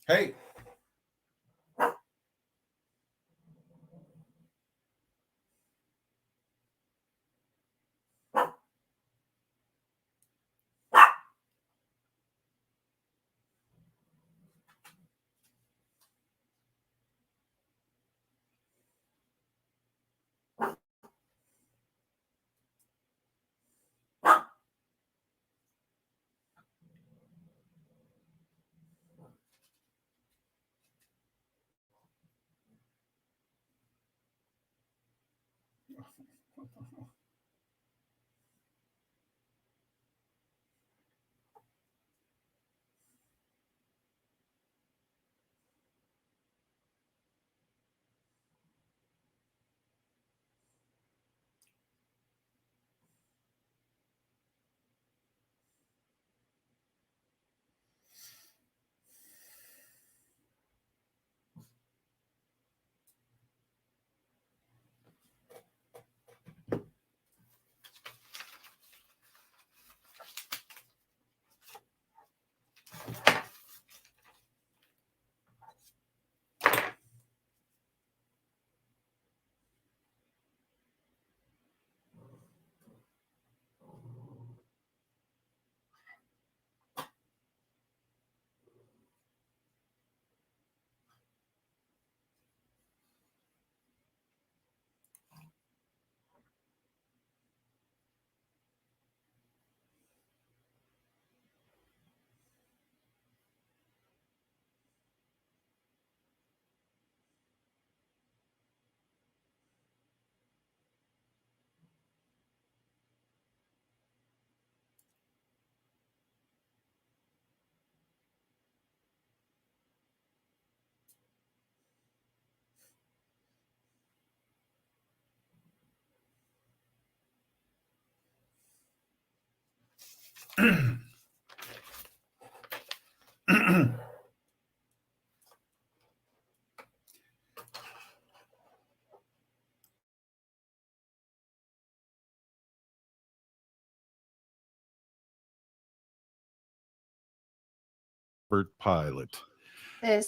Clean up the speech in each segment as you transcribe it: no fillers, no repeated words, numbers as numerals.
Hey. Robert Pilot. This,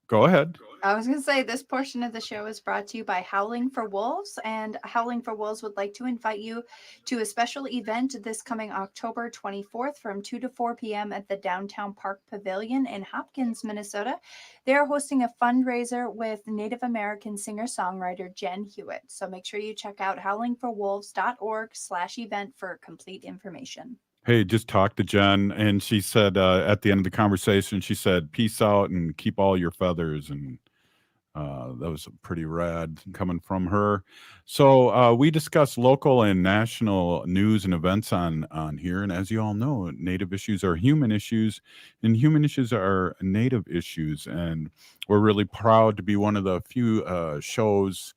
Go ahead. I was going to say, this portion of the show is brought to you by Howling for Wolves, and Howling for Wolves would like to invite you to a special event this coming October 24th from 2 to 4 p.m. at the Downtown Park Pavilion in Hopkins, Minnesota. They are hosting a fundraiser with Native American singer-songwriter Jen Hewitt. So make sure you check out howlingforwolves.org/event for complete information. Hey, just talked to Jen, and she said at the end of the conversation, she said, "Peace out and keep all your feathers." And that was pretty rad coming from her. So we discuss local and national news and events on here, and as you all know, Native issues are human issues, and human issues are Native issues. And we're really proud to be one of the few shows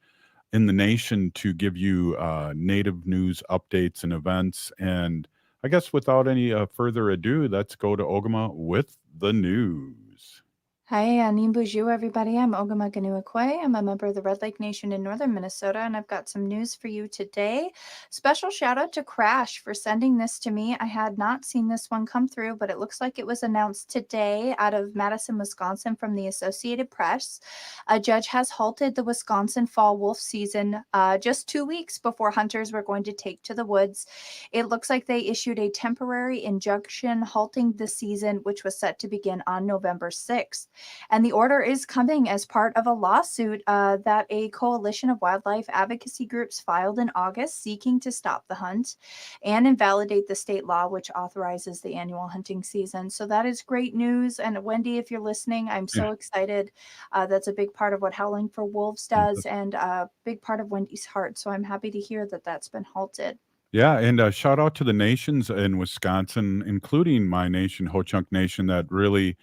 in the nation to give you Native news updates and events. And I guess without any further ado, let's go to Ogimaa with the news. Hi, Nimbuju, everybody. I'm Ogimaa Giniw Ikwe. I'm a member of the Red Lake Nation in northern Minnesota, and I've got some news for you today. Special shout out to Crash for sending this to me. I had not seen this one come through, but it looks like it was announced today out of Madison, Wisconsin from the Associated Press. A judge has halted the Wisconsin fall wolf season just 2 weeks before hunters were going to take to the woods. It looks like they issued a temporary injunction halting the season, which was set to begin on November 6th. And the order is coming as part of a lawsuit that a coalition of wildlife advocacy groups filed in August seeking to stop the hunt and invalidate the state law which authorizes the annual hunting season. So that is great news. And Wendy, if you're listening, I'm so excited. That's a big part of what Howling for Wolves does and a big part of Wendy's heart. So I'm happy to hear that that's been halted. Yeah, and shout out to the nations in Wisconsin, including my nation, Ho Chunk Nation, that really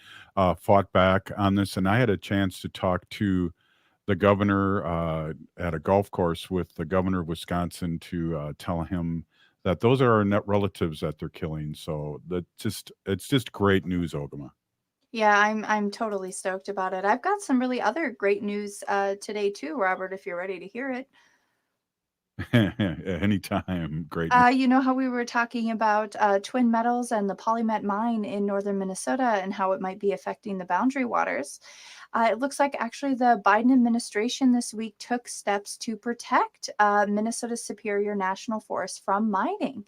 fought back on this. And I had a chance to talk to the governor at a golf course with the governor of Wisconsin to tell him that those are our net relatives that they're killing. So that just it's just great news, Ogama. Yeah, I'm totally stoked about it. I've got some really other great news today too, Robert, if you're ready to hear it. Anytime. Great. You know how we were talking about Twin Metals and the Polymet mine in northern Minnesota and how it might be affecting the boundary waters? It looks like actually the Biden administration this week took steps to protect Minnesota's Superior National Forest from mining.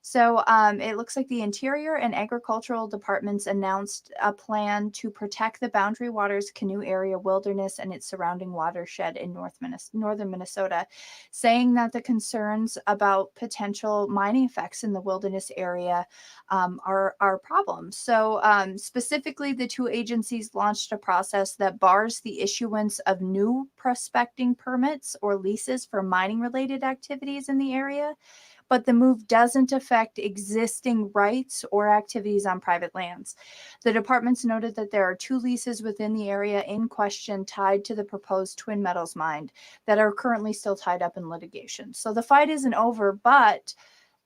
So it looks like the Interior and Agricultural Departments announced a plan to protect the Boundary Waters Canoe Area Wilderness and its surrounding watershed in northern Minnesota, saying that the concerns about potential mining effects in the wilderness area are problems. So specifically, the two agencies launched a process that bars the issuance of new prospecting permits or leases for mining-related activities in the area, but the move doesn't affect existing rights or activities on private lands. The departments noted that there are two leases within the area in question tied to the proposed Twin Metals mine that are currently still tied up in litigation. So the fight isn't over, but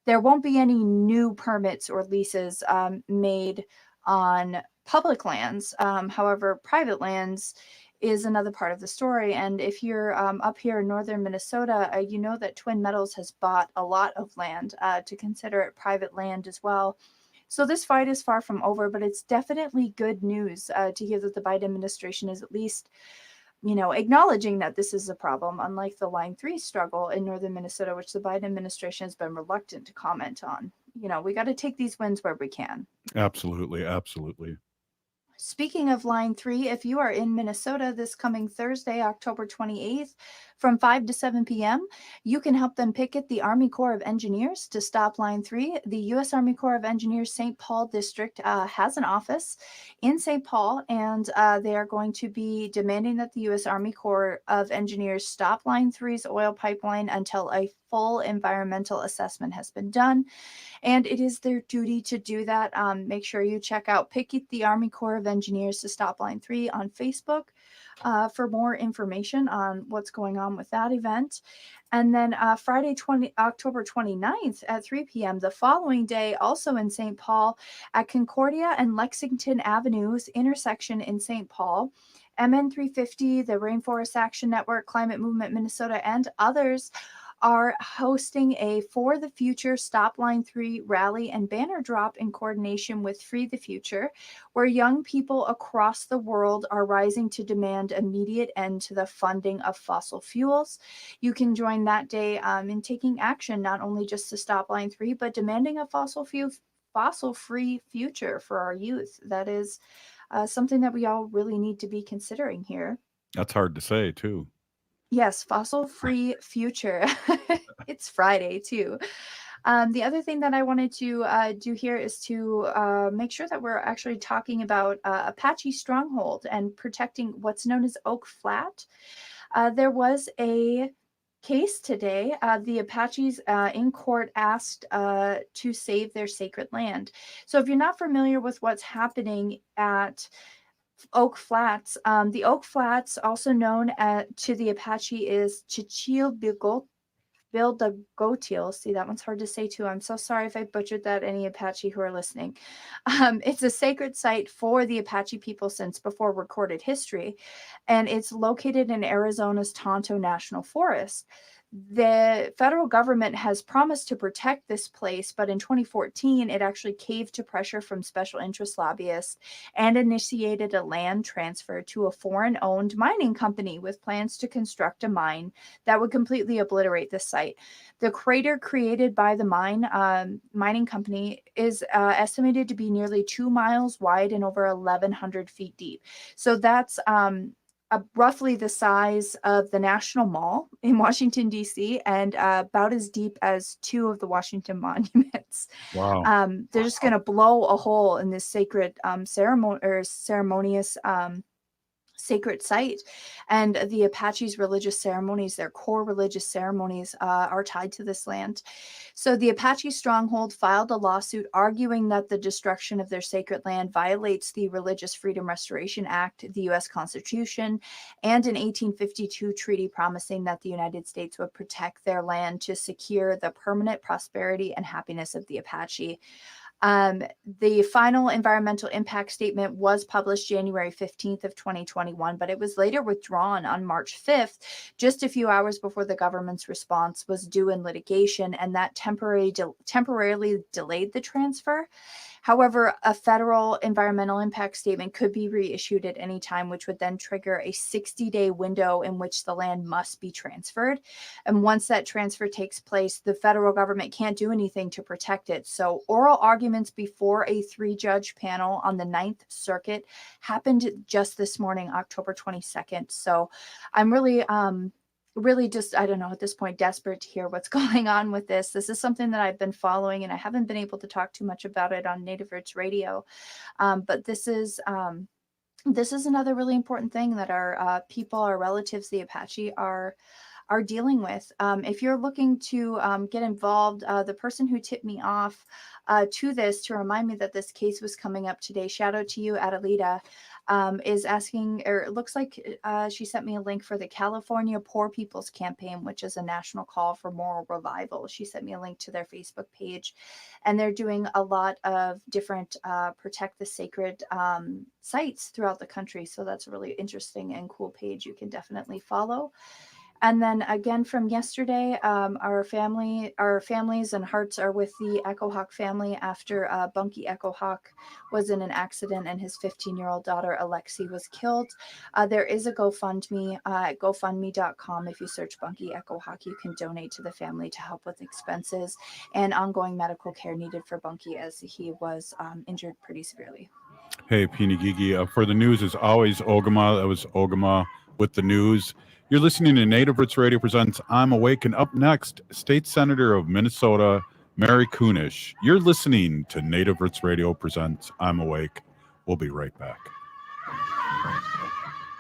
there won't be any new permits or leases made on public lands. However, private lands is another part of the story. And if you're up here in northern Minnesota, you know that Twin Metals has bought a lot of land to consider it private land as well. So this fight is far from over, but it's definitely good news to hear that the Biden administration is at least, acknowledging that this is a problem, unlike the Line 3 struggle in northern Minnesota, which the Biden administration has been reluctant to comment on. We got to take these wins where we can. Absolutely. Absolutely. Speaking of Line 3, if you are in Minnesota this coming Thursday, October 28th, from 5 to 7 p.m., you can help them picket the Army Corps of Engineers to stop Line 3. The U.S. Army Corps of Engineers St. Paul District has an office in St. Paul, and they are going to be demanding that the U.S. Army Corps of Engineers stop Line 3's oil pipeline until a full environmental assessment has been done. And it is their duty to do that. Make sure you check out Picket the Army Corps of Engineers to Stop Line 3 on Facebook for more information on what's going on with that event. And then Friday, October 29th at 3 p.m., the following day, also in St. Paul, at Concordia and Lexington Avenues intersection in St. Paul, MN 350, the Rainforest Action Network, Climate Movement Minnesota, and others are hosting a For the Future Stop Line 3 rally and banner drop in coordination with Free the Future, where young people across the world are rising to demand immediate end to the funding of fossil fuels. You can join that day in taking action, not only just to stop Line 3, but demanding a fossil-free future for our youth. That is something that we all really need to be considering here. That's hard to say, too. Yes, fossil-free future. It's Friday too. The other thing that I wanted to do here is to make sure that we're actually talking about Apache Stronghold and protecting what's known as Oak Flat. There was a case today. The Apaches in court asked to save their sacred land. So if you're not familiar with what's happening at Oak Flats. The Oak Flats, also known to the Apache, is Chichilbilgotil. See, that one's hard to say too. I'm so sorry if I butchered that, any Apache who are listening. It's a sacred site for the Apache people since before recorded history, and it's located in Arizona's Tonto National Forest. The federal government has promised to protect this place, but in 2014, it actually caved to pressure from special interest lobbyists and initiated a land transfer to a foreign-owned mining company with plans to construct a mine that would completely obliterate the site. The crater created by the mining company is estimated to be nearly 2 miles wide and over 1,100 feet deep. So that's roughly the size of the National Mall in Washington, D.C., and about as deep as 2 of the Washington monuments. Wow. They're just going to blow a hole in this sacred ceremonious sacred site, and the Apaches' religious ceremonies, their core religious ceremonies, are tied to this land. So the Apache Stronghold filed a lawsuit arguing that the destruction of their sacred land violates the Religious Freedom Restoration Act, the U.S. Constitution, and an 1852 treaty promising that the United States would protect their land to secure the permanent prosperity and happiness of the Apache. The final environmental impact statement was published January 15th of 2021, but it was later withdrawn on March 5th, just a few hours before the government's response was due in litigation, and that temporarily delayed the transfer. However, a federal environmental impact statement could be reissued at any time, which would then trigger a 60-day window in which the land must be transferred. And once that transfer takes place, the federal government can't do anything to protect it. So oral arguments before a 3-judge panel on the Ninth Circuit happened just this morning, October 22nd. So I'm really just, I don't know, at this point, desperate to hear what's going on with this. This is something that I've been following, and I haven't been able to talk too much about it on Native Roots Radio. But this is another really important thing that our people, our relatives, the Apache, are dealing with. If you're looking to get involved, the person who tipped me off to this to remind me that this case was coming up today, shout out to you, Adelita, is asking, or it looks like she sent me a link for the California Poor People's Campaign, which is a national call for moral revival. She sent me a link to their Facebook page, and they're doing a lot of different protect the sacred sites throughout the country. So that's a really interesting and cool page you can definitely follow. And then again from yesterday, our families and hearts are with the Echo Hawk family after Bunky Echo Hawk was in an accident and his 15-year-old daughter Alexi was killed. There is a GoFundMe at GoFundMe.com. If you search Bunky Echo Hawk, you can donate to the family to help with expenses and ongoing medical care needed for Bunky as he was injured pretty severely. Hey, Pinigigi. For the news, as always, Ogimaa. That was Ogimaa with the news. You're listening to Native Roots Radio presents I'm Awake, and up next, State Senator of Minnesota, Mary Kunesh. You're listening to Native Roots Radio presents I'm Awake. We'll be right back.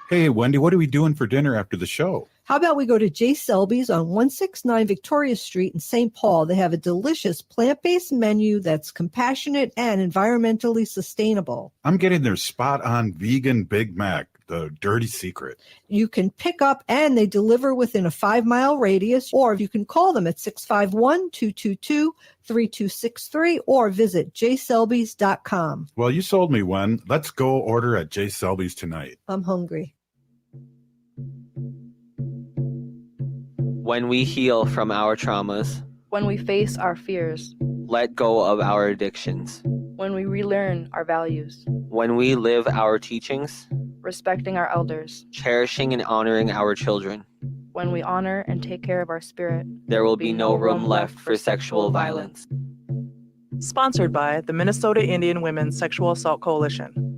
Hey, Wendy, what are we doing for dinner after the show? How about we go to J. Selby's on 169 Victoria Street in St. Paul? They have a delicious plant-based menu that's compassionate and environmentally sustainable. I'm getting their spot-on vegan Big Mac, the dirty secret. You can pick up and they deliver within a 5-mile radius, or you can call them at 651-222-3263 or visit jselbys.com. Well, you sold me, Wen. Let's go order at J. Selby's tonight. I'm hungry. When we heal from our traumas, when we face our fears, let go of our addictions, when we relearn our values, when we live our teachings, respecting our elders, cherishing and honoring our children, when we honor and take care of our spirit, there will be no room left for sexual violence. Sponsored by the Minnesota Indian Women's Sexual Assault Coalition.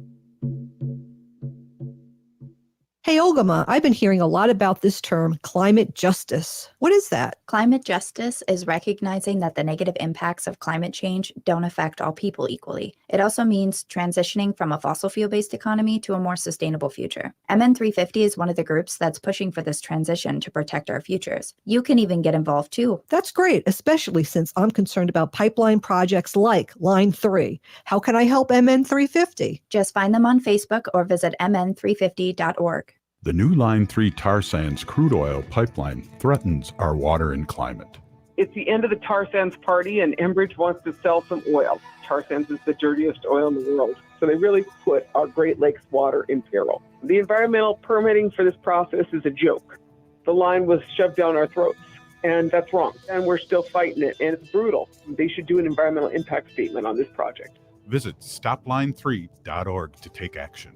Hey, Ogimaa, I've been hearing a lot about this term, climate justice. What is that? Climate justice is recognizing that the negative impacts of climate change don't affect all people equally. It also means transitioning from a fossil fuel-based economy to a more sustainable future. MN350 is one of the groups that's pushing for this transition to protect our futures. You can even get involved too. That's great, especially since I'm concerned about pipeline projects like Line 3. How can I help MN350? Just find them on Facebook or visit mn350.org. The new Line 3 tar sands crude oil pipeline threatens our water and climate. It's the end of the tar sands party, and Enbridge wants to sell some oil. Tar sands is the dirtiest oil in the world, so they really put our Great Lakes water in peril. The environmental permitting for this process is a joke. The line was shoved down our throats, and that's wrong. And we're still fighting it, and it's brutal. They should do an environmental impact statement on this project. Visit stopline3.org to take action.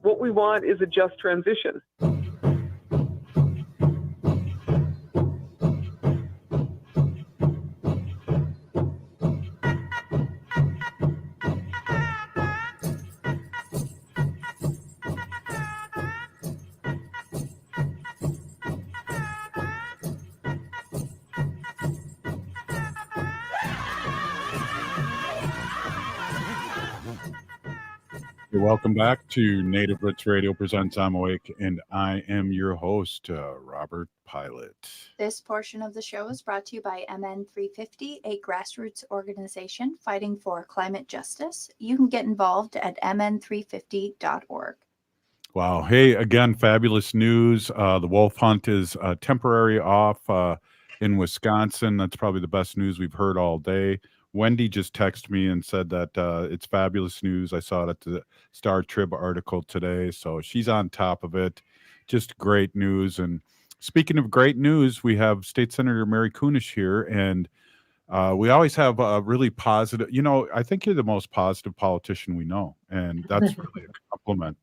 What we want is a just transition. Welcome back to Native Roots Radio presents I'm Awake, and I am your host, Robert Pilot. This portion of the show is brought to you by MN350, a grassroots organization fighting for climate justice. You can get involved at mn350.org. Wow. Hey, again, fabulous news. The wolf hunt is temporary off in Wisconsin. That's probably the best news we've heard all day. Wendy just texted me and said that it's fabulous news. I saw it at the Star Trib article today, so she's on top of it. Just great news. And speaking of great news, we have State Senator Mary Kunesh here, and we always have a really positive. I think you're the most positive politician we know, and that's really a compliment.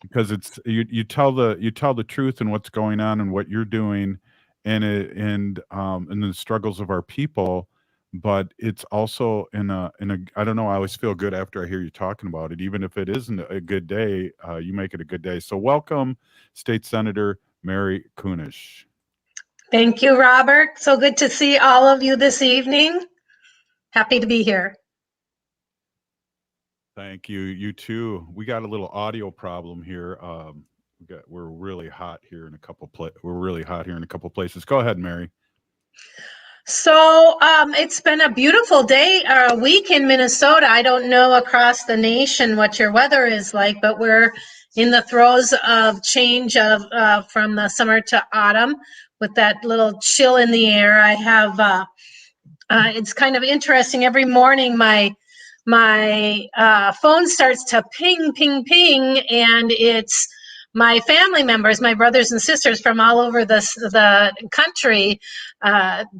Because it's you tell the truth and what's going on and what you're doing, and the struggles of our people. But it's also in a I don't know. I always feel good after I hear you talking about it, even if it isn't a good day. You make it a good day. So welcome, State Senator Mary Kunesh. Thank you, Robert. So good to see all of you this evening. Happy to be here. Thank you. You too. We got a little audio problem here. We're really hot here in a couple places. Go ahead, Mary. So it's been a beautiful day, a week in Minnesota. I don't know across the nation what your weather is like, but we're in the throes of change from the summer to autumn with that little chill in the air. I have, it's kind of interesting. Every morning my phone starts to ping, ping, ping, and it's my family members, my brothers and sisters from all over the country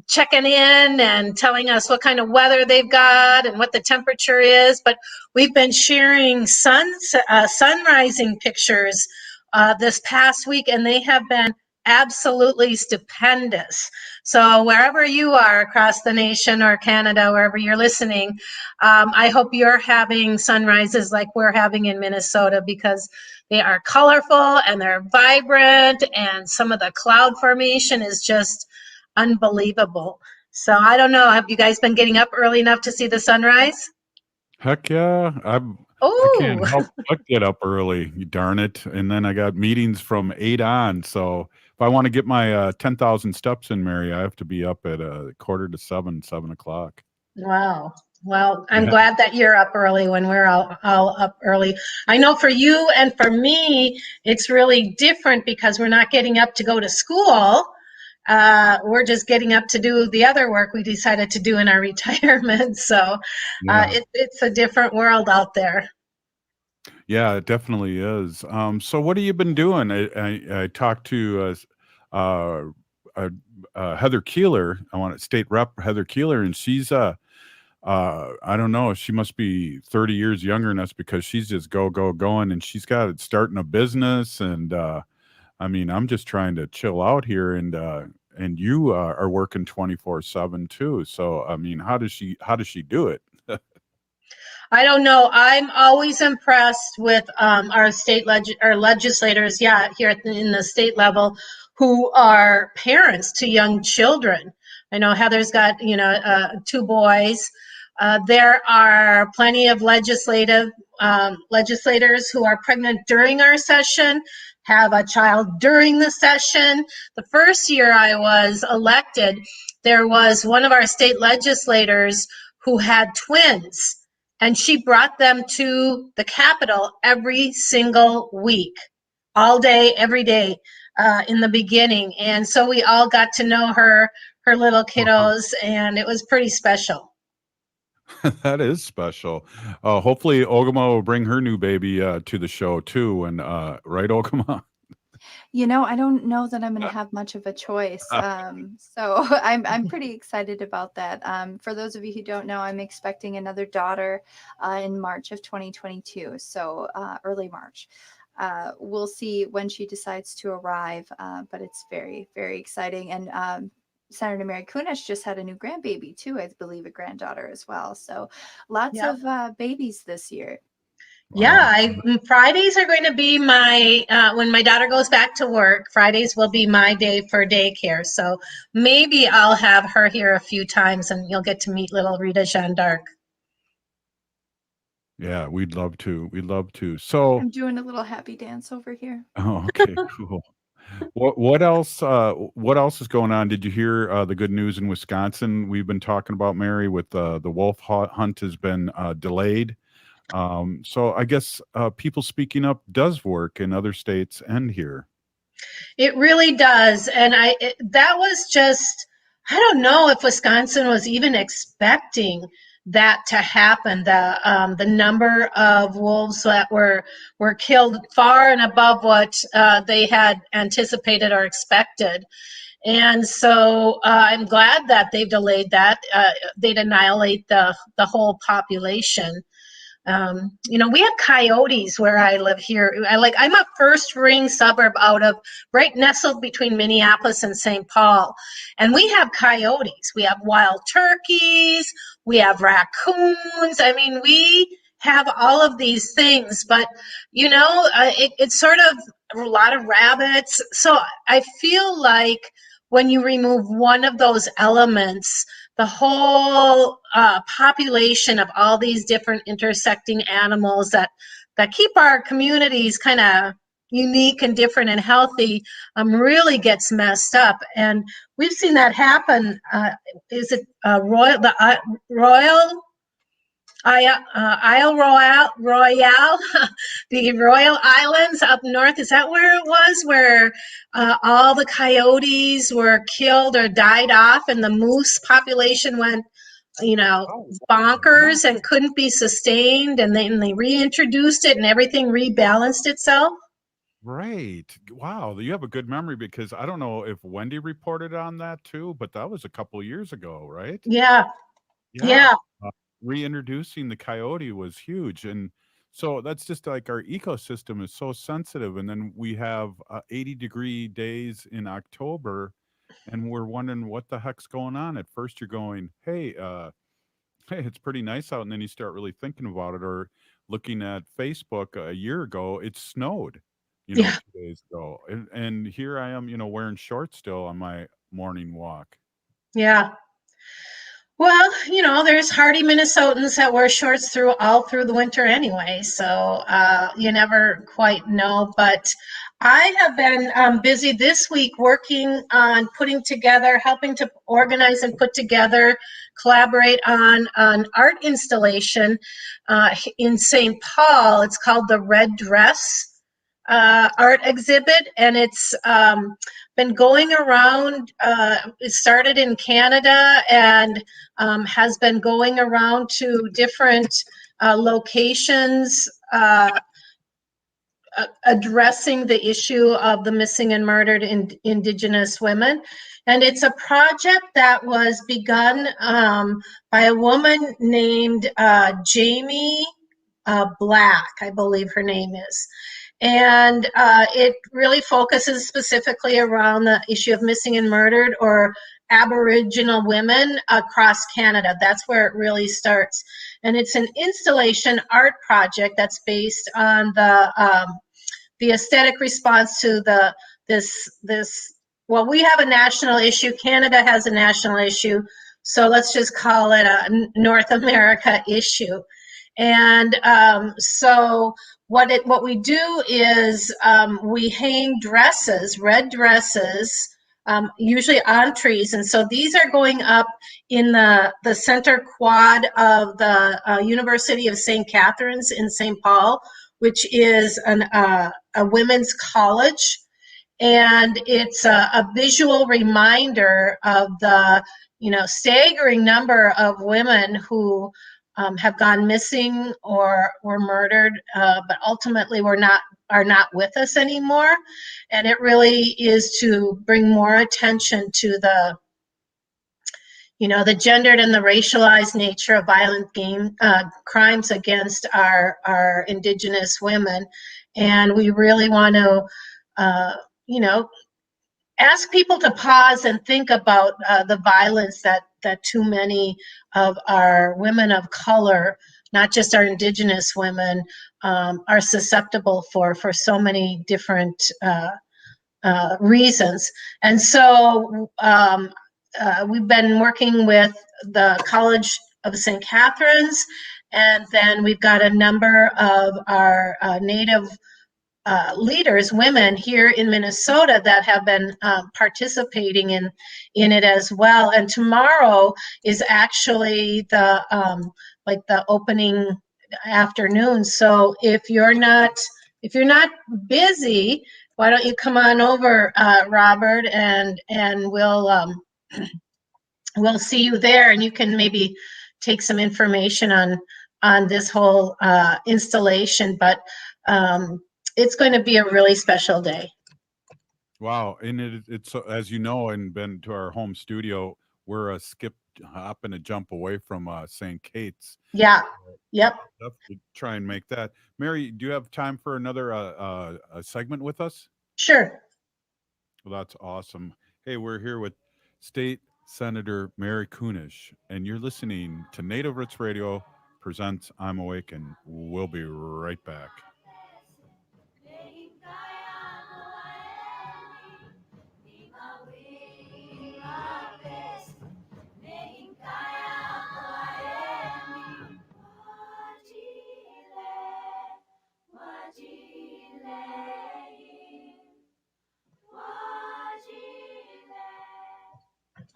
checking in and telling us what kind of weather they've got and what the temperature is. But we've been sharing sun rising pictures this past week, and they have been absolutely stupendous. So wherever you are across the nation or Canada, wherever you're listening, I hope you're having sunrises like we're having in Minnesota, because they are colorful and they're vibrant, and some of the cloud formation is just unbelievable. So I don't know, have you guys been getting up early enough to see the sunrise? Heck yeah. I can't help but get up early, you darn it. And then I got meetings from 8 on. So if I want to get my 10,000 steps in, Mary, I have to be up at 6:45, 7 o'clock. Wow. Well, I'm glad that you're up early when we're all up early. I know for you and for me, it's really different because we're not getting up to go to school. We're just getting up to do the other work we decided to do in our retirement. So it's a different world out there. Yeah, it definitely is. So what have you been doing? I talked to Heather Keeler. I want State Rep Heather Keeler, and she's I don't know. She must be 30 years younger than us, because she's just going, and she's got it starting a business. And I mean, I'm just trying to chill out here, and you are working 24/7 too. So I mean, how does she do it? I don't know. I'm always impressed with our our legislators, here in the state level, who are parents to young children. I know Heather's got 2 boys. There are plenty of legislators who are pregnant during our session, have a child during the session. The first year I was elected, there was one of our state legislators who had twins, and she brought them to the Capitol every single week, all day, every day in the beginning. And so we all got to know her little kiddos, and it was pretty special. That is special. Hopefully Ogimaa will bring her new baby to the show too. And right, Ogimaa? I don't know that I'm going to have much of a choice. So I'm pretty excited about that. For those of you who don't know, I'm expecting another daughter in March of 2022. So early March. We'll see when she decides to arrive, but it's very, very exciting. And Senator Mary Kunesh just had a new grandbaby too, I believe, a granddaughter as well. So lots of babies this year. Yeah, Fridays are going to be my, when my daughter goes back to work, Fridays will be my day for daycare. So maybe I'll have her here a few times, and you'll get to meet little Rita Jeanne d'Arc. Yeah, we'd love to. We'd love to. So I'm doing a little happy dance over here. Oh, okay, cool. What else? What else is going on? Did you hear the good news in Wisconsin? We've been talking about, Mary, with the wolf hunt has been delayed. So I guess people speaking up does work in other states and here. It really does. And that was just I don't know if Wisconsin was even expecting that to happen. The number of wolves that were killed far and above what they had anticipated or expected. And so I'm glad that they've delayed that. They'd annihilate the whole population. We have coyotes where I live here. I'm a first ring suburb right nestled between Minneapolis and St. Paul. And we have coyotes. We have wild turkeys. We have raccoons. I mean, we have all of these things, but it's sort of a lot of rabbits. So I feel like when you remove one of those elements, the whole population of all these different intersecting animals that keep our communities kind of unique and different and healthy really gets messed up. And we've seen that happen. Is it Royal Royale, the Royal Islands up north? Is that where it was, where all the coyotes were killed or died off, and the moose population went, bonkers and couldn't be sustained, and then they reintroduced it and everything rebalanced itself? Right. Wow, you have a good memory, because I don't know if Wendy reported on that too, but that was a couple years ago, right? Yeah. Yeah. Reintroducing the coyote was huge. And so that's just like our ecosystem is so sensitive. And then we have 80-degree days in October, and we're wondering what the heck's going on. At first, you're going, hey, it's pretty nice out. And then you start really thinking about it, or looking at Facebook a year ago, it snowed, Yeah. 2 days ago. And here I am, wearing shorts still on my morning walk. Yeah. Well, there's hardy Minnesotans that wear shorts all through the winter anyway, so you never quite know. But I have been busy this week working on helping to organize and put together, collaborate on an art installation in St. Paul. It's called the Red Dress art exhibit, and it's been going around. It started in Canada and has been going around to different locations, addressing the issue of the missing and murdered Indigenous women. And it's a project that was begun by a woman named Jamie Black, I believe her name is. And it really focuses specifically around the issue of missing and murdered or Aboriginal women across Canada. That's where it really starts. And it's an installation art project that's based on the aesthetic response to well, we have a national issue. Canada has a national issue. So let's just call it a North America issue. And so what we do is we hang dresses, red dresses, usually on trees. And so these are going up in the center quad of the University of St. Catharines in St. Paul, which is a women's college. And it's a visual reminder of the staggering number of women who have gone missing or were murdered, but ultimately are not with us anymore. And it really is to bring more attention to the gendered and the racialized nature of violent crimes against our Indigenous women. And we really want to, ask people to pause and think about the violence that too many of our women of color, not just our Indigenous women, are susceptible for so many different reasons. And so we've been working with the College of St. Catharines, and then we've got a number of our Native leaders, women here in Minnesota, that have been participating in it as well. And tomorrow is actually the opening afternoon. So if you're not busy, why don't you come on over, Robert, and we'll we'll see you there, and you can maybe take some information on this whole installation. But it's going to be a really special day. Wow. And it's as you know, and been to our home studio, we're a skip, hop, and a jump away from St. Kate's. Yeah. Yep. Definitely try and make that. Mary, do you have time for another a segment with us? Sure. Well, that's awesome. Hey, we're here with State Senator Mary Kunesh, and you're listening to Native Roots Radio presents I'm Awake, and we'll be right back.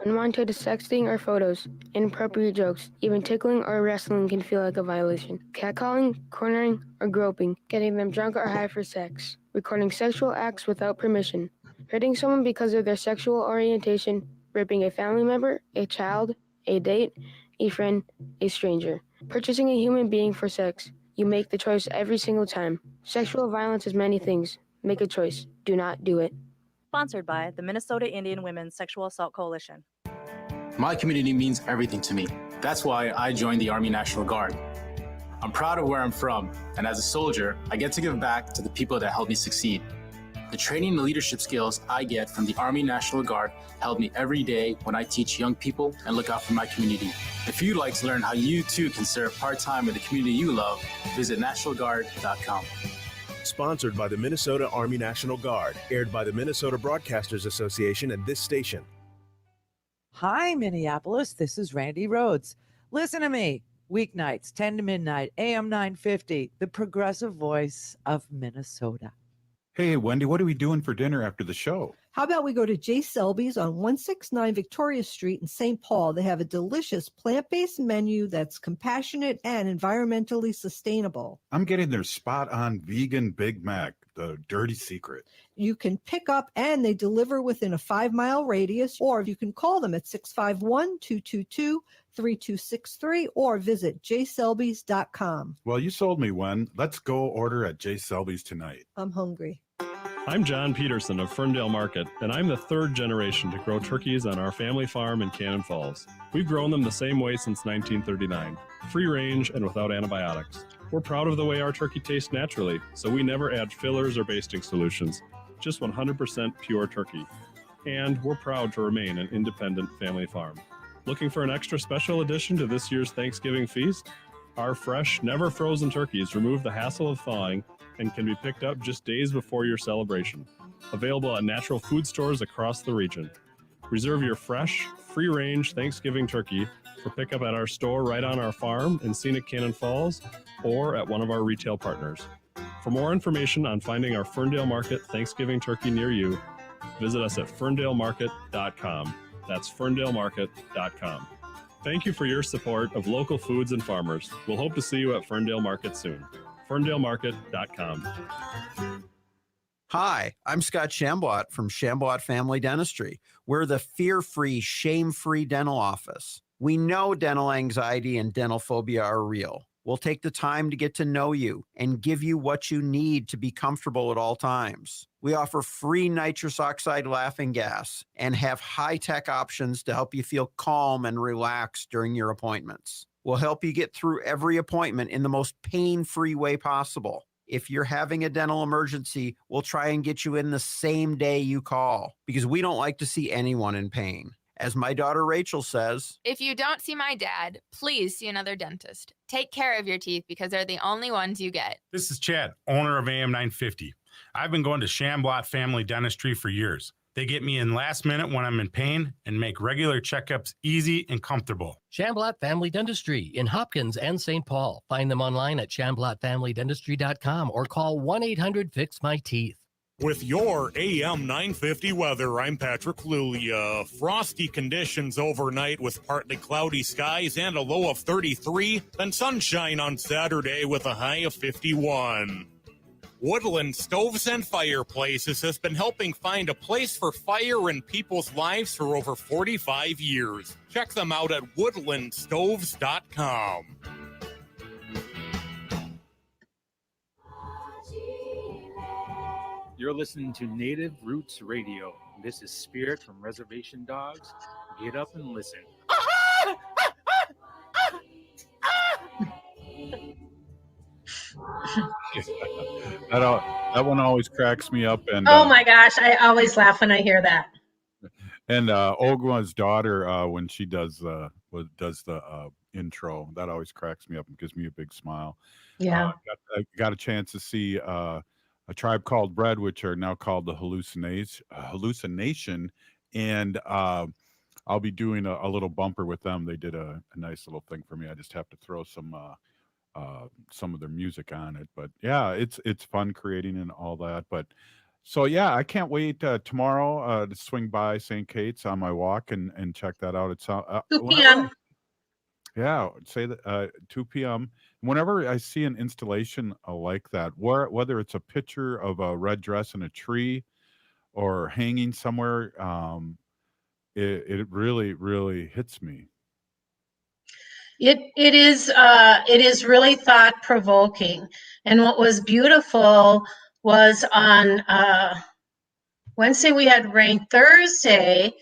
Unwanted sexting or photos, inappropriate jokes, even tickling or wrestling can feel like a violation. Catcalling, cornering, or groping, getting them drunk or high for sex, recording sexual acts without permission, hurting someone because of their sexual orientation, raping a family member, a child, a date, a friend, a stranger, purchasing a human being for sex. You make the choice every single time. Sexual violence is many things. Make a choice. Do not do it. Sponsored by the Minnesota Indian Women's Sexual Assault Coalition. My community means everything to me. That's why I joined the Army National Guard. I'm proud of where I'm from, and as a soldier, I get to give back to the people that helped me succeed. The training and leadership skills I get from the Army National Guard help me every day when I teach young people and look out for my community. If you'd like to learn how you too can serve part-time in the community you love, visit nationalguard.com. Sponsored by the Minnesota Army National Guard, aired by the Minnesota Broadcasters Association and this station. Hi, Minneapolis. This is Randy Rhodes. Listen to me. Weeknights, 10 to midnight, AM 950, the progressive voice of Minnesota. Hey, Wendy, what are we doing for dinner after the show? How about we go to J. Selby's on 169 Victoria Street in St. Paul? They have a delicious plant-based menu that's compassionate and environmentally sustainable. I'm getting their spot-on vegan Big Mac, the dirty secret. You can pick up and they deliver within a 5-mile radius, or you can call them at 651-222-3263 or visit jselbys.com. Well, you sold me, Wen. Let's go order at J. Selby's tonight. I'm hungry. I'm John Peterson of Ferndale Market, and I'm the third generation to grow turkeys on our family farm in Cannon Falls. We've grown them the same way since 1939, free range and without antibiotics. We're proud of the way our turkey tastes naturally, so we never add fillers or basting solutions, just 100% pure turkey. And we're proud to remain an independent family farm. Looking for an extra special addition to this year's Thanksgiving feast? Our fresh, never frozen turkeys remove the hassle of thawing and can be picked up just days before your celebration. Available at natural food stores across the region. Reserve your fresh, free-range Thanksgiving turkey for pickup at our store right on our farm in scenic Cannon Falls or at one of our retail partners. For more information on finding our Ferndale Market Thanksgiving turkey near you, visit us at ferndalemarket.com. That's ferndalemarket.com. Thank you for your support of local foods and farmers. We'll hope to see you at Ferndale Market soon. ferndalemarket.com. Hi, I'm Scott Shamblot from Shamblot Family Dentistry. We're the fear-free, shame-free dental office. We know dental anxiety and dental phobia are real. We'll take the time to get to know you and give you what you need to be comfortable at all times. We offer free nitrous oxide laughing gas and have high-tech options to help you feel calm and relaxed during your appointments. We'll help you get through every appointment in the most pain-free way possible. If you're having a dental emergency, we'll try and get you in the same day you call because we don't like to see anyone in pain. As my daughter Rachel says, if you don't see my dad, please see another dentist. Take care of your teeth because they're the only ones you get. This is Chad, owner of AM 950. I've been going to Shamblot Family Dentistry for years. They get me in last minute when I'm in pain and make regular checkups easy and comfortable. Shamblot Family Dentistry in Hopkins and St. Paul. Find them online at shamblotfamilydentistry.com or call 1-800-FIX-MY-TEETH. With your AM 950 weather, I'm Patrick Lulia. Frosty conditions overnight with partly cloudy skies and a low of 33, then sunshine on Saturday with a high of 51. Woodland Stoves and Fireplaces has been helping find a place for fire in people's lives for over 45 years. Check them out at woodlandstoves.com. You're listening to Native Roots Radio. This is Spirit from Reservation Dogs. Get up and listen. That one always cracks me up. And Oh my gosh, I always laugh when I hear that. and Ogwaa's daughter, when she does the intro, that always cracks me up and gives me a big smile. Yeah. I got a chance to see a Tribe Called Bread, which are now called the Hallucination, and I'll be doing a little bumper with them. They did a nice little thing for me. I just have to throw some of their music on it. But yeah, it's fun creating and all that. But so yeah, I can't wait tomorrow to swing by St. Kate's on my walk and check that out. It's 2 whenever p.m. yeah, say that 2 p.m. Whenever I see an installation like that, whether it's a picture of a red dress in a tree or hanging somewhere, it really, really hits me. It is really thought provoking. And what was beautiful was on Wednesday we had rain. Thursday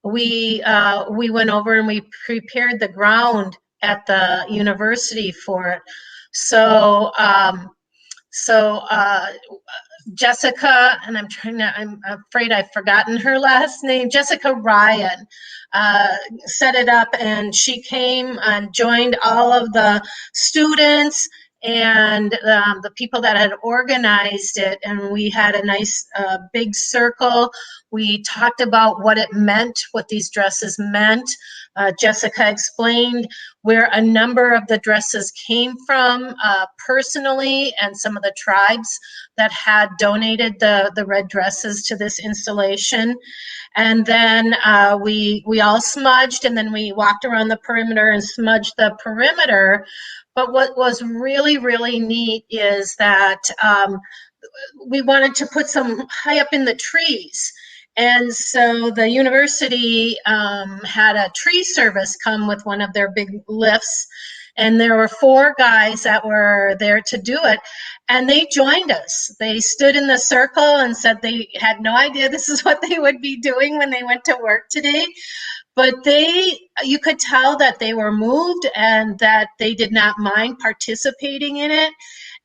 we went over and we prepared the ground at the university for it. So Jessica, and I'm afraid I've forgotten her last name, Jessica Ryan, set it up, and she came and joined all of the students and the people that had organized it, and we had a nice big circle. We talked about what it meant, what these dresses meant. Jessica explained where a number of the dresses came from personally, and some of the tribes that had donated the red dresses to this installation. And then we all smudged, and then we walked around the perimeter and smudged the perimeter. But what was really, really neat is that we wanted to put some high up in the trees. And so the university had a tree service come with one of their big lifts. And there were 4 guys that were there to do it. And they joined us. They stood in the circle and said they had no idea this is what they would be doing when they went to work today. But you could tell that they were moved and that they did not mind participating in it.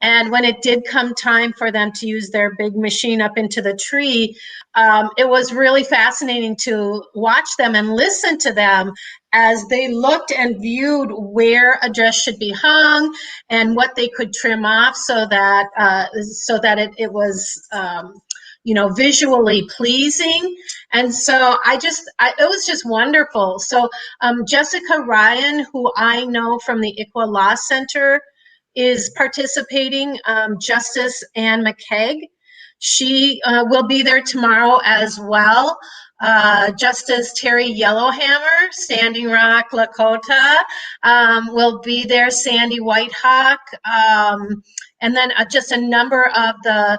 And when it did come time for them to use their big machine up into the tree, it was really fascinating to watch them and listen to them as they looked and viewed where a dress should be hung and what they could trim off so that it was visually pleasing. And so it was just wonderful. So Jessica Ryan, who I know from the Ikwe Law Center, is participating. Justice Ann McKeag, she will be there tomorrow as well. Justice Terry Yellowhammer, Standing Rock, Lakota, will be there. Sandy Whitehawk, and then just a number of the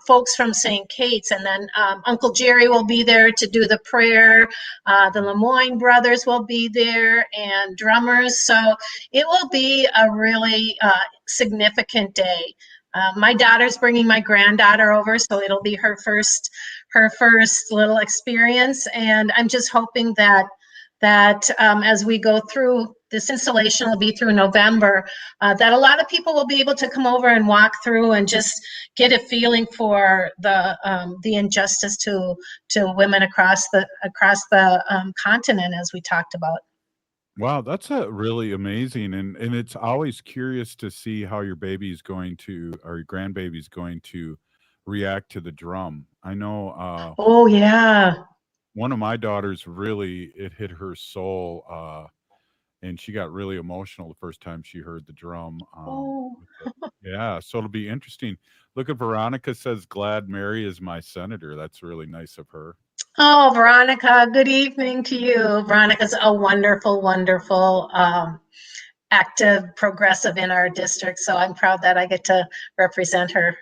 folks from St. Kate's, and then Uncle Jerry will be there to do the prayer. The Lemoyne brothers will be there, and drummers. So it will be a really significant day. My daughter's bringing my granddaughter over, so it'll be her first little experience. And I'm just hoping that as we go through this installation, will be through November, that a lot of people will be able to come over and walk through and just get a feeling for the injustice to women across the continent, as we talked about. Wow, that's really amazing, and it's always curious to see how your baby's going to, or your grandbaby's going to react to the drum. I know. Oh yeah. One of my daughters really, it hit her soul, and she got really emotional the first time she heard the drum. Yeah, so it'll be interesting. Look at Veronica says, "Glad Mary is my senator." That's really nice of her. Oh, Veronica, good evening to you. Veronica's a wonderful, wonderful active progressive in our district. So I'm proud that I get to represent her.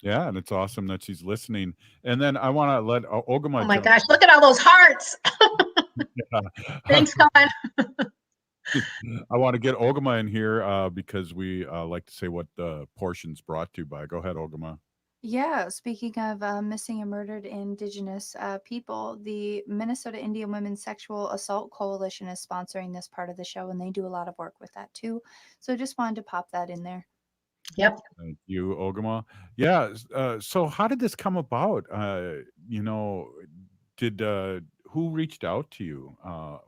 Yeah, and it's awesome that she's listening. And then I want to let Ogimaa Oh my jump. gosh, look at all those hearts. Yeah. Thanks, Colin. I want to get Ogimaa in here because we like to say what the portion's brought to you by. Go ahead, Ogimaa. Yeah, speaking of missing and murdered Indigenous people, the Minnesota Indian Women's Sexual Assault Coalition is sponsoring this part of the show, and they do a lot of work with that too. So just wanted to pop that in there. Yep. Thank you, Ogimaa. Yeah. So how did this come about? Did who reached out to you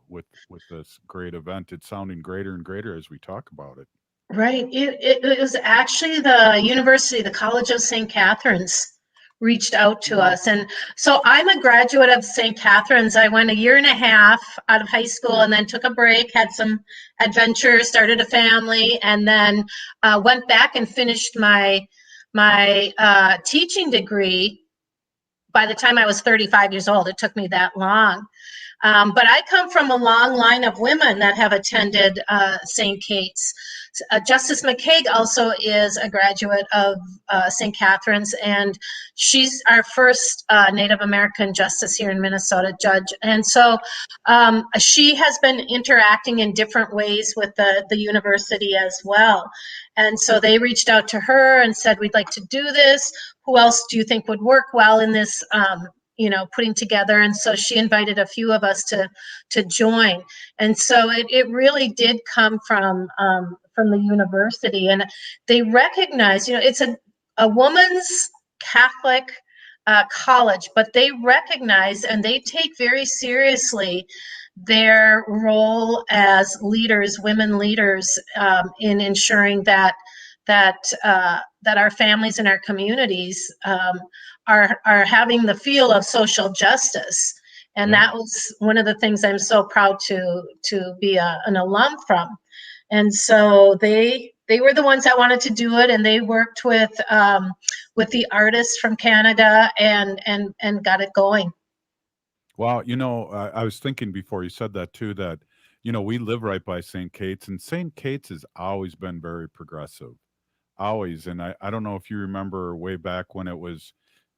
with this great event? It's sounding greater and greater as we talk about it. Right. It was actually the university, the College of St. Catherine's reached out to us. And so I'm a graduate of St. Catherine's. I went a year and a half out of high school and then took a break, had some adventures, started a family, and then went back and finished my teaching degree. By the time I was 35 years old, it took me that long. But I come from a long line of women that have attended St. Kate's. Justice McCaig also is a graduate of St. Catherine's, and she's our first Native American justice here in Minnesota, judge. And so she has been interacting in different ways with the university as well. And so they reached out to her and said, we'd like to do this. Who else do you think would work well in this putting together? And so she invited a few of us to join. And so it really did come from the university, and they recognize, it's a woman's Catholic college, but they recognize and they take very seriously their role as leaders, women leaders, in ensuring that our families and our communities are having the feel of social justice. And that was one of the things I'm so proud to be an alum from. And so they were the ones that wanted to do it, and they worked with the artists from Canada and got it going. Wow, I was thinking before you said that too, that we live right by St. Kate's, and St. Kate's has always been very progressive. Always. And I don't know if you remember way back when it was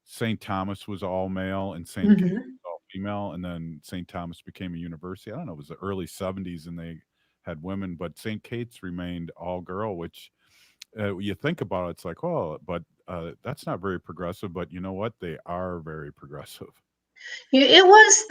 St. Thomas was all male and St. Kate was all female, and then St. Thomas became a university. I don't know, it was the early 70s and they had women, but St. Kate's remained all girl, which you think about it, it's like, oh, but that's not very progressive. But you know what? They are very progressive. It was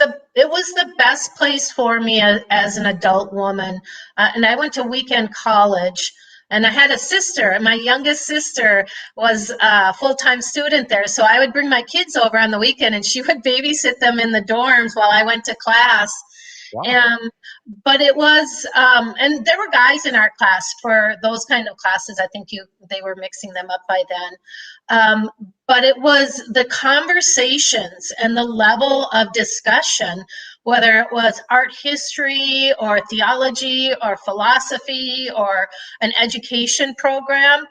the best place for me as an adult woman, and I went to weekend college. And I had a sister, and my youngest sister was a full-time student there. So I would bring my kids over on the weekend, and she would babysit them in the dorms while I went to class. Wow. But it was, and there were guys in our class for those kind of classes. I think they were mixing them up by then. But it was the conversations and the level of discussion, whether it was art history or theology or philosophy or an education program,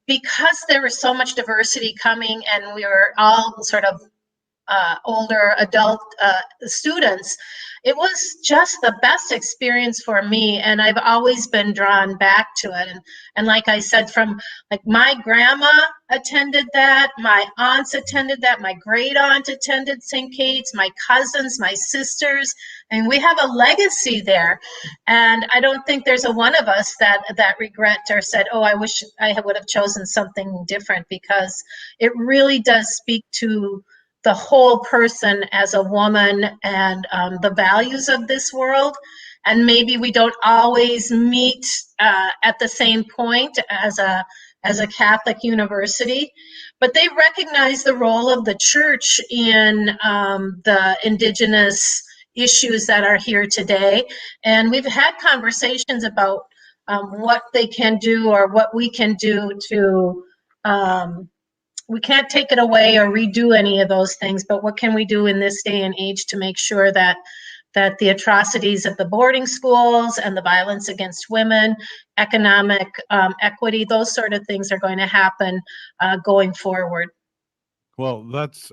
because there was so much diversity coming and we were all sort of older adult students, it was just the best experience for me, and I've always been drawn back to it. And like I said, from like my grandma attended that, my aunts attended that, my great aunt attended St. Kate's, my cousins, my sisters, and we have a legacy there. And I don't think there's a one of us that regret or said, oh, I wish I would have chosen something different, because it really does speak to the whole person as a woman and the values of this world. And maybe we don't always meet at the same point as a Catholic university, but they recognize the role of the church in the Indigenous issues that are here today. And we've had conversations about what they can do or what we can do to we can't take it away or redo any of those things, but what can we do in this day and age to make sure that the atrocities at the boarding schools and the violence against women, economic equity, those sort of things are going to happen going forward. Well, that's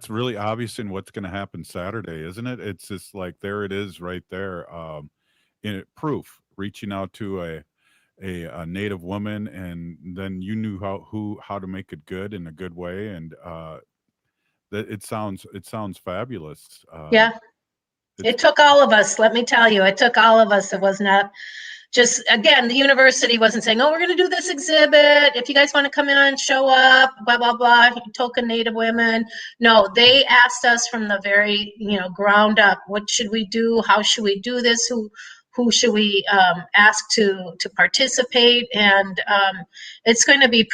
really obvious in what's going to happen Saturday, isn't it? It's just like there it is right there, in it, proof reaching out to a Native woman, and then you knew how to make it good in a good way, and that it sounds fabulous. Yeah. It took all of us, let me tell you, it took all of us. It was not just, again, the university wasn't saying, oh, we're going to do this exhibit. If you guys want to come in, show up, blah, blah, blah, token Native women. No, they asked us from the very, ground up, what should we do? How should we do this? Who should we ask to participate? And it's going to be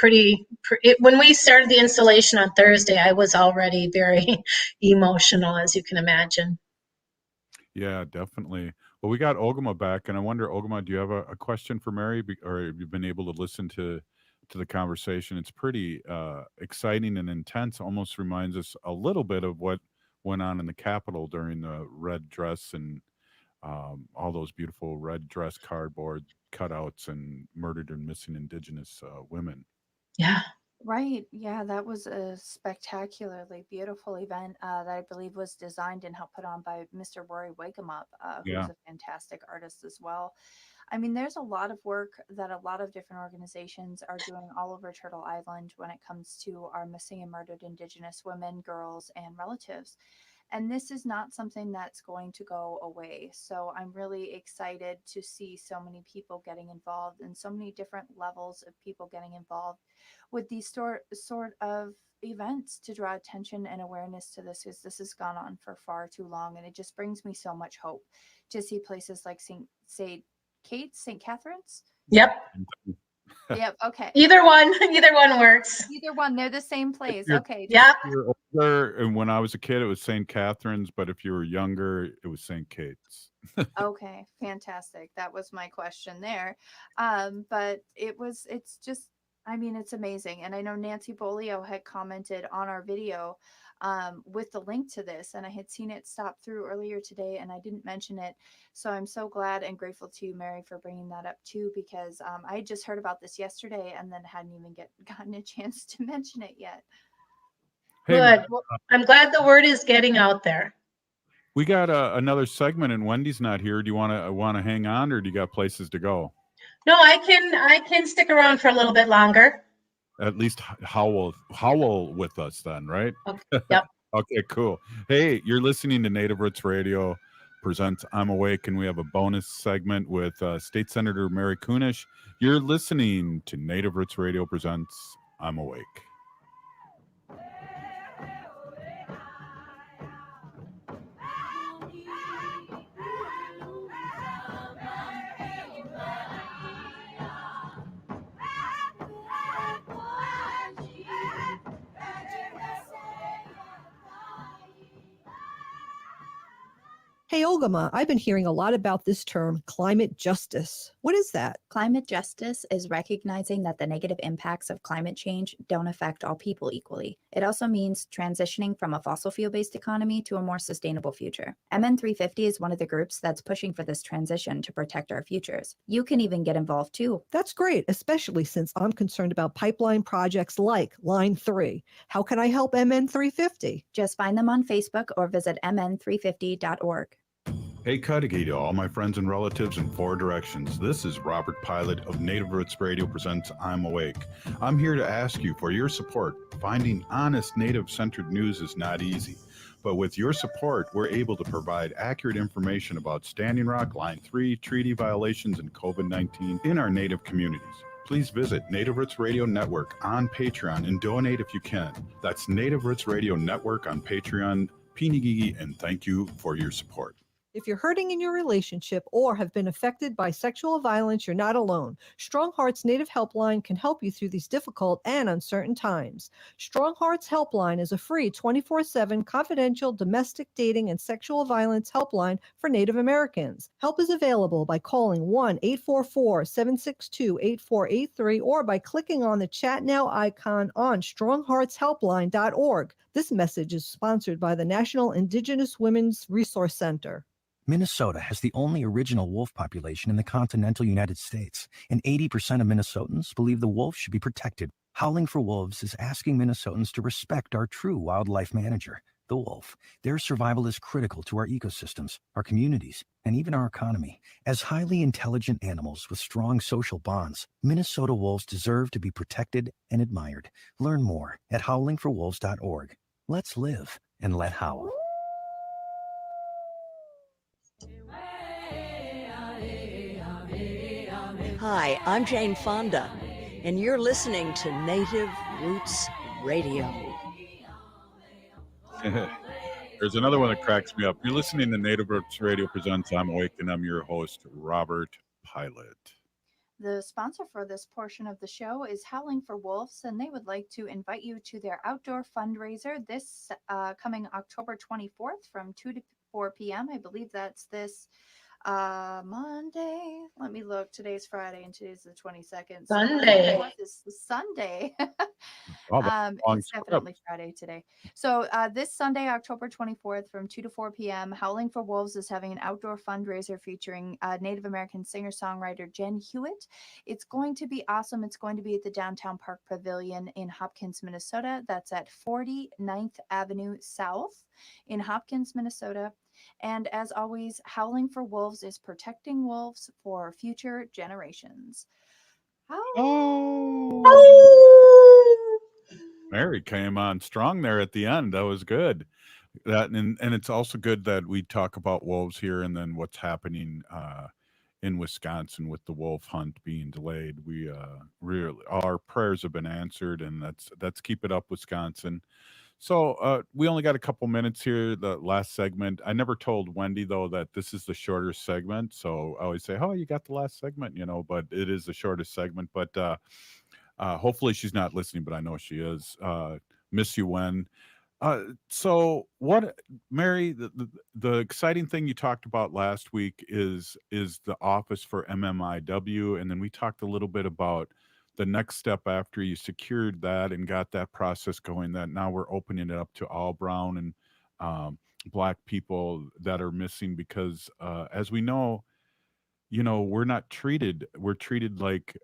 when we started the installation on Thursday, I was already very emotional, as you can imagine. Yeah, definitely. Well, we got Ogimaa back, and I wonder, Ogimaa, do you have a question for Mary, or have you been able to listen to the conversation? It's pretty exciting and intense. Almost reminds us a little bit of what went on in the Capitol during the red dress and all those beautiful red dress cardboard cutouts and murdered and missing Indigenous women. Yeah. Right. Yeah, that was a spectacularly beautiful event that I believe was designed and helped put on by Mr. Rory Wakemup, who's Yeah. a fantastic artist as well. I mean, there's a lot of work that a lot of different organizations are doing all over Turtle Island when it comes to our missing and murdered Indigenous women, girls, and relatives. And this is not something that's going to go away. So I'm really excited to see so many people getting involved and so many different levels of people getting involved with these sort of events to draw attention and awareness to this, because this has gone on for far too long. And it just brings me so much hope to see places like St. Kate's, St. Catherine's. Yep. Yep. Okay. Either one works. Either one. They're the same place. You're- Okay. Yeah. If you're older, and when I was a kid, it was St. Catherine's, but if you were younger, it was St. Kate's. Okay. Fantastic. That was my question there. But it's just, I mean, it's amazing. And I know Nancy Bolio had commented on our video with the link to this, and I had seen it stop through earlier today and I didn't mention it. So I'm so glad and grateful to you, Mary, for bringing that up too, because I had just heard about this yesterday and then hadn't even gotten a chance to mention it yet. Good. Well, I'm glad the word is getting out there. We got another segment, and Wendy's not here. Do you want to hang on, or do you got places to go? No, I can stick around for a little bit longer. At least howl with us then, right? Okay. Yep. Okay, cool. Hey, you're listening to Native Roots Radio presents I'm Awake, and we have a bonus segment with State Senator Mary Kunesh. You're listening to Native Roots Radio presents I'm Awake. Hey, Ogimaa, I've been hearing a lot about this term, climate justice. What is that? Climate justice is recognizing that the negative impacts of climate change don't affect all people equally. It also means transitioning from a fossil fuel-based economy to a more sustainable future. MN350 is one of the groups that's pushing for this transition to protect our futures. You can even get involved too. That's great, especially since I'm concerned about pipeline projects like Line 3. How can I help MN350? Just find them on Facebook or visit mn350.org. Hey, Cudahy to all my friends and relatives in four directions. This is Robert Pilot of Native Roots Radio presents I'm Awake. I'm here to ask you for your support. Finding honest Native-centered news is not easy. But with your support, we're able to provide accurate information about Standing Rock, Line 3, treaty violations, and COVID-19 in our Native communities. Please visit Native Roots Radio Network on Patreon and donate if you can. That's Native Roots Radio Network on Patreon. Pinigigi, and thank you for your support. If you're hurting in your relationship or have been affected by sexual violence, you're not alone. Strong Hearts Native Helpline can help you through these difficult and uncertain times. Strong Hearts Helpline is a free 24/7 confidential domestic dating and sexual violence helpline for Native Americans. Help is available by calling 1-844-762-8483 or by clicking on the Chat Now icon on strongheartshelpline.org. This message is sponsored by the National Indigenous Women's Resource Center. Minnesota has the only original wolf population in the continental United States, and 80% of Minnesotans believe the wolf should be protected. Howling for Wolves is asking Minnesotans to respect our true wildlife manager. the wolf. Their survival is critical to our ecosystems, our communities, and even our economy. As highly intelligent animals with strong social bonds, Minnesota wolves deserve to be protected and admired. Learn more at howlingforwolves.org. Let's live and let howl. Hi, I'm Jane Fonda, and you're listening to Native Roots Radio. There's another one that cracks me up. You're listening to Native Roots Radio Presents I'm Awake, and I'm your host, Robert Pilot. The sponsor for this portion of the show is Howling for Wolves, and they would like to invite you to their outdoor fundraiser this coming October 24th from 2 to 4 p.m. I believe that's this Monday. Let me look. Today's Friday, and today's the 22nd. Sunday. So this is Sunday. Oh, that's a long It's definitely Friday today. So this Sunday, October 24th, from 2 to 4 p.m., Howling for Wolves is having an outdoor fundraiser featuring Native American singer-songwriter Jen Hewitt. It's going to be awesome. It's going to be at the Downtown Park Pavilion in Hopkins, Minnesota. That's at 49th Avenue South in Hopkins, Minnesota. And as always, Howling for Wolves is protecting wolves for future generations. Mary came on strong there at the end. That was good. That and it's also good that we talk about wolves here and then what's happening in Wisconsin with the wolf hunt being delayed. We really our prayers have been answered, and that's keep it up, Wisconsin. So we only got a couple minutes here. The last segment. I never told Wendy though that this is the shorter segment. So I always say, "Oh, you got the last segment," but it is the shortest segment. But hopefully she's not listening, but I know she is. Miss you, Wen. So what, Mary? The exciting thing you talked about last week is the office for MMIW, and then we talked a little bit about the next step after you secured that and got that process going. That now we're opening it up to all brown and black people that are missing because, as we know, we're not treated. We're treated like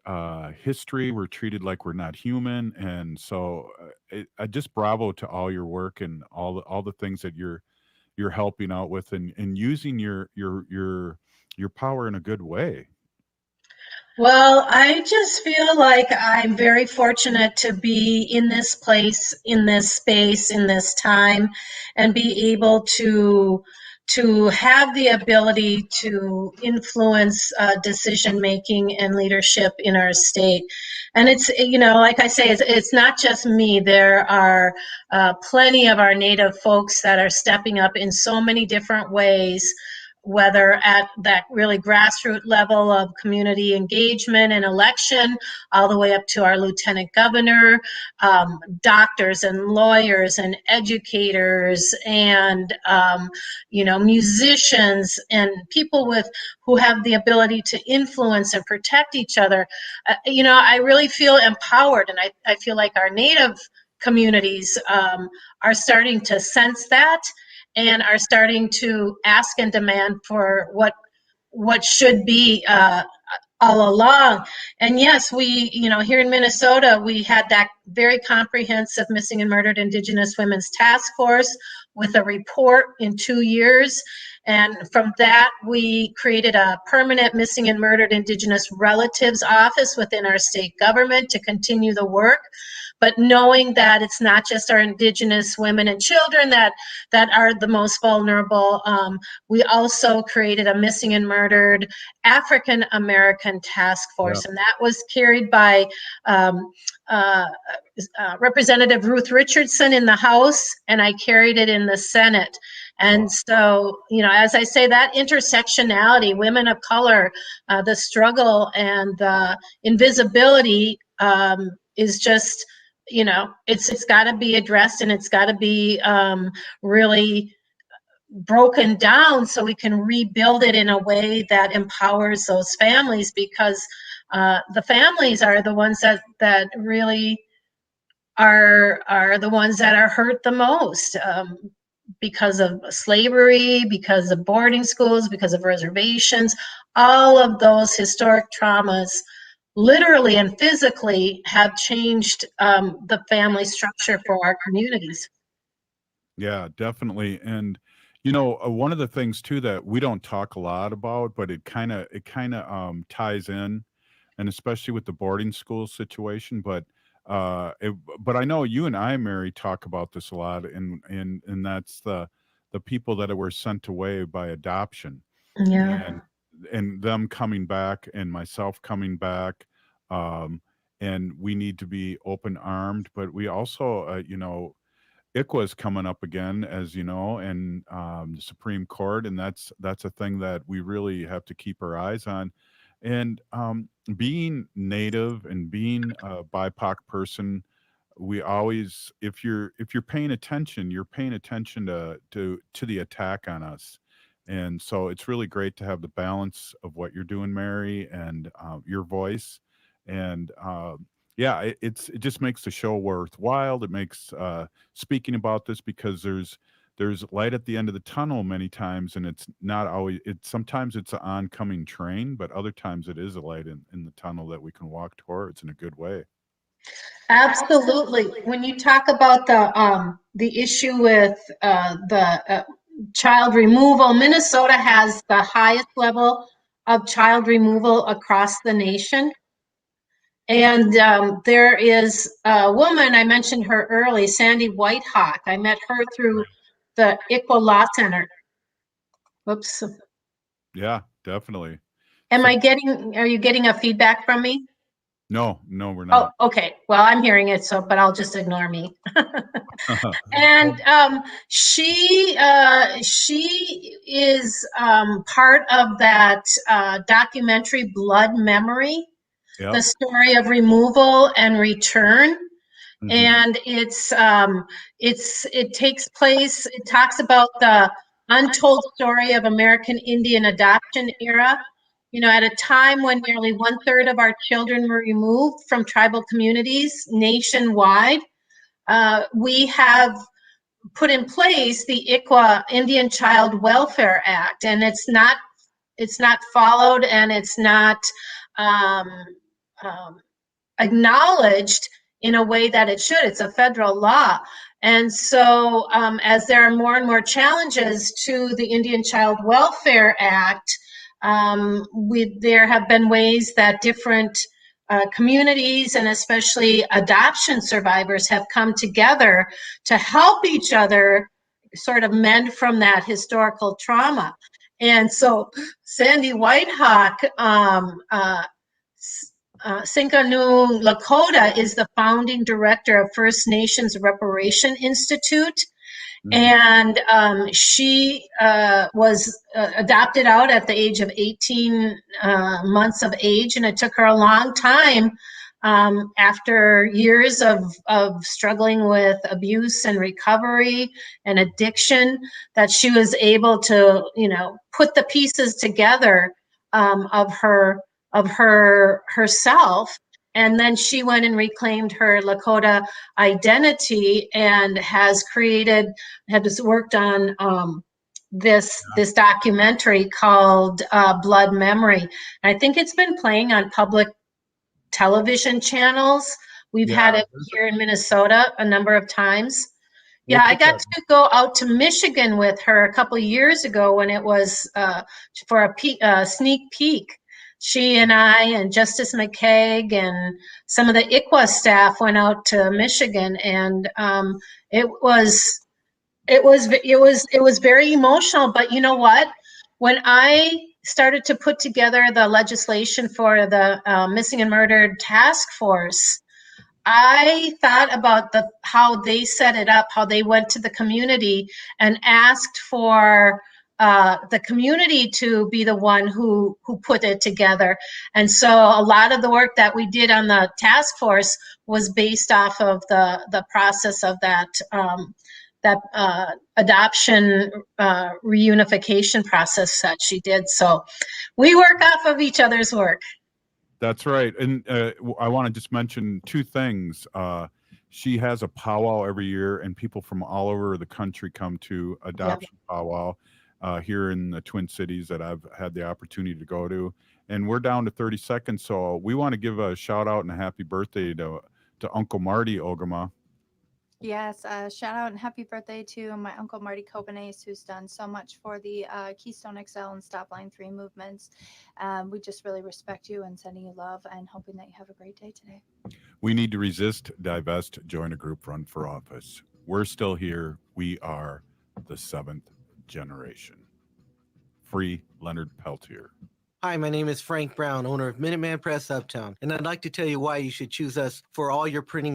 history. We're treated like we're not human, and so I just bravo to all your work and all the things that you're helping out with and using your power in a good way. Well, I just feel like I'm very fortunate to be in this place, in this space, in this time, and be able to have the ability to influence decision making and leadership in our state. And it's, like I say, it's not just me. There are plenty of our Native folks that are stepping up in so many different ways, whether at that really grassroots level of community engagement and election, all the way up to our lieutenant governor, doctors and lawyers and educators and, musicians and people who have the ability to influence and protect each other. I really feel empowered, and I feel like our Native communities are starting to sense that and are starting to ask and demand for what should be all along. And yes, we, here in Minnesota, we had that very comprehensive Missing and Murdered Indigenous Women's Task Force with a report in 2 years. And from that, we created a permanent Missing and Murdered Indigenous Relatives office within our state government to continue the work. But knowing that it's not just our Indigenous women and children that are the most vulnerable, we also created a Missing and Murdered African American Task Force, and that was carried by Representative Ruth Richardson in the House, and I carried it in the Senate. And so, as I say, that intersectionality, women of color, the struggle and the invisibility is just, it's got to be addressed, and it's got to be really broken down so we can rebuild it in a way that empowers those families, because the families are the ones that really are the ones that are hurt the most because of slavery, because of boarding schools, because of reservations. All of those historic traumas literally and physically have changed the family structure for our communities. Yeah, definitely. And you know, one of the things too that we don't talk a lot about, but it kind of ties in, and especially with the boarding school situation. But I know you and I, Mary, talk about this a lot, and that's the people that were sent away by adoption, Yeah. and them coming back, and myself coming back. Um, and we need to be open armed, but we also, ICWA is coming up again, as you know, and the Supreme Court, and that's a thing that we really have to keep our eyes on. And being Native and being a BIPOC person, we always, if you're paying attention, you're paying attention to the attack on us. And so it's really great to have the balance of what you're doing, Mary, and your voice. And yeah, it just makes the show worthwhile. It makes speaking about this, because there's light at the end of the tunnel many times, and it's not always. It's sometimes it's an oncoming train, but other times it is a light in the tunnel that we can walk towards in a good way. Absolutely. When you talk about the issue with the child removal, Minnesota has the highest level of child removal across the nation. And there is a woman, I mentioned her early, Sandy Whitehawk. I met her through the ICWA Law Center. Whoops. Yeah, definitely. Are you getting a feedback from me? No, we're Oh, not. okay. Well, I'm hearing it, but I'll just ignore me. And she is part of that documentary Blood Memory, Yep. the story of removal and return. Mhm. And it takes place, it talks about the untold story of American Indian adoption era. You know, at a time when nearly 1/3 of our children were removed from tribal communities nationwide, we have put in place the ICWA Indian Child Welfare Act, and it's not followed, and it's not um, acknowledged in a way that it should. It's a federal law. And so as there are more and more challenges to the Indian Child Welfare Act, there have been ways that different communities and especially adoption survivors have come together to help each other sort of mend from that historical trauma. And so Sandy Whitehawk, Sinkanu Lakota, is the founding director of First Nations Reparation Institute. And she was adopted out at the age of 18 months of age, and it took her a long time after years of struggling with abuse and recovery and addiction, that she was able to, put the pieces together of herself. And then she went and reclaimed her Lakota identity and has worked on this documentary called Blood Memory. I think it's been playing on public television channels. We've had it here in Minnesota a number of times. Yeah, I got to go out to Michigan with her a couple of years ago when it was for a sneak peek. She and I and Justice McCaig and some of the ICWA staff went out to Michigan, and it was very emotional. But you know what? When I started to put together the legislation for the Missing and Murdered Task Force, I thought about how they set it up, how they went to the community and asked for the community to be the one who put it together. And so a lot of the work that we did on the task force was based off of the process of that adoption reunification process that she did. So we work off of each other's work. That's right. And I want to just mention two things. She has a powwow every year, and people from all over the country come to adoption powwow here in the Twin Cities that I've had the opportunity to go to. And we're down to 30 seconds. So we want to give a shout out and a happy birthday to Uncle Marty Ogimaa. Yes, shout out and happy birthday to my uncle Marty Cobanese, who's done so much for the Keystone XL and Stop Line 3 movements. We just really respect you and sending you love and hoping that you have a great day today. We need to resist, divest, join a group, run for office. We're still here. We are the 7th generation. Free Leonard Peltier. Hi, my name is Frank Brown, owner of Minuteman Press Uptown, and I'd like to tell you why you should choose us for all your printing